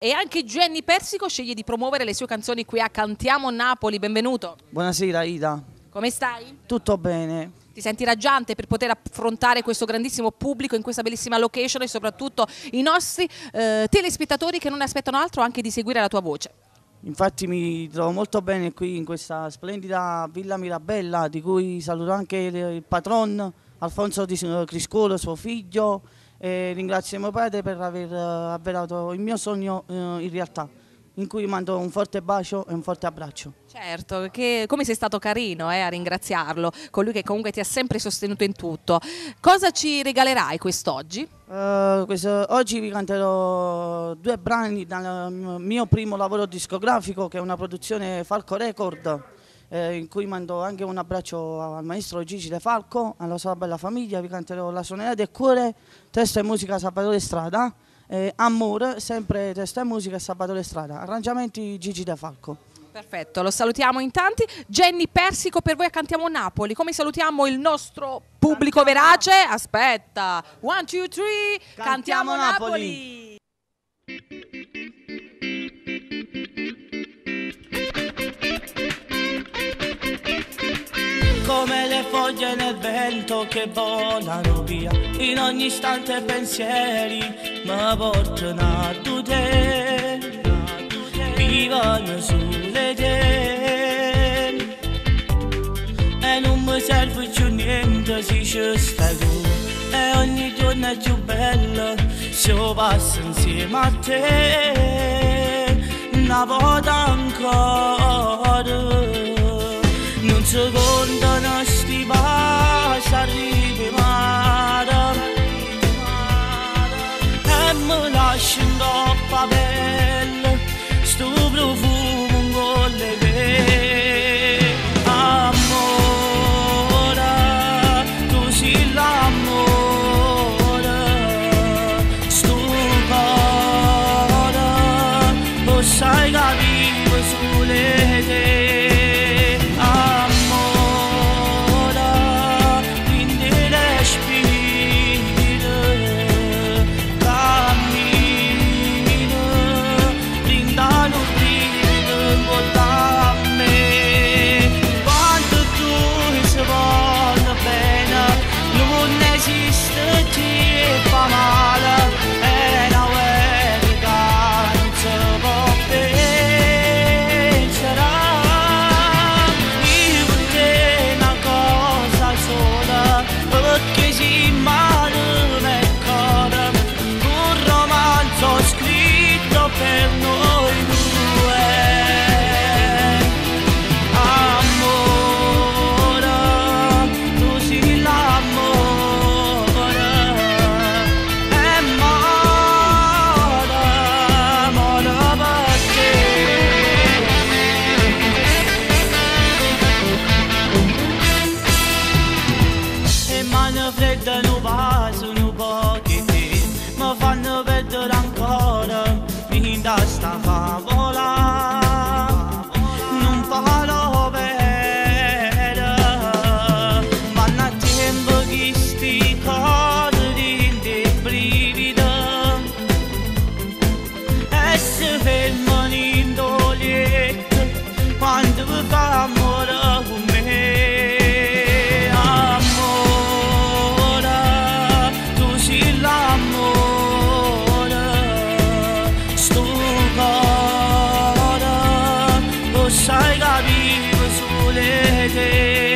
E anche Gianni Persico sceglie di promuovere le sue canzoni qui a Cantiamo Napoli. Benvenuto. Buonasera Ida. Come stai? Tutto bene. Ti senti raggiante per poter affrontare questo grandissimo pubblico in questa bellissima location e soprattutto i nostri telespettatori che non aspettano altro anche di seguire la tua voce? Infatti mi trovo molto bene qui in questa splendida Villa Mirabella, di cui saluto anche il patron Alfonso Di Criscolo, suo figlio, e ringrazio mio padre per aver avverato il mio sogno in realtà, in cui mando un forte bacio e un forte abbraccio. Certo, perché come sei stato carino a ringraziarlo, colui che comunque ti ha sempre sostenuto in tutto. Cosa ci regalerai quest'oggi? Oggi vi canterò 2 brani dal mio primo lavoro discografico, che è una produzione Falco Record, in cui mando anche un abbraccio al maestro Gigi De Falco, alla sua bella famiglia. Vi canterò La Suoneria del Cuore, testo e musica Salvatore Strada, Amore, sempre testo e musica Salvatore Strada, arrangiamenti Gigi De Falco. Perfetto, lo salutiamo in tanti. Gianni Persico per voi a Cantiamo Napoli. Come salutiamo il nostro pubblico verace? Aspetta, 1, 2, 3, Cantiamo Napoli! Come le foglie nel vento che volano via, in ogni istante pensieri mi portano a te, vivono sulle te, e non mi serve più niente se ci stai tu, e ogni giorno è più bello se io passo insieme a te, una volta ancora. Non secondo non sti passi arrivi mare, e mi lasci in troppa pelle sto profumo con le vene. Amore, tu sei l'amore, sto cuore lo sai capire sulle te. Fredda non passano pochi te, mi fanno perdere ancora finta sta favola, non parlo bene, ma a tempo che sti cose di brivido, e si fermano in toglietto quando vi fa amore con me. Sai capire sulle te.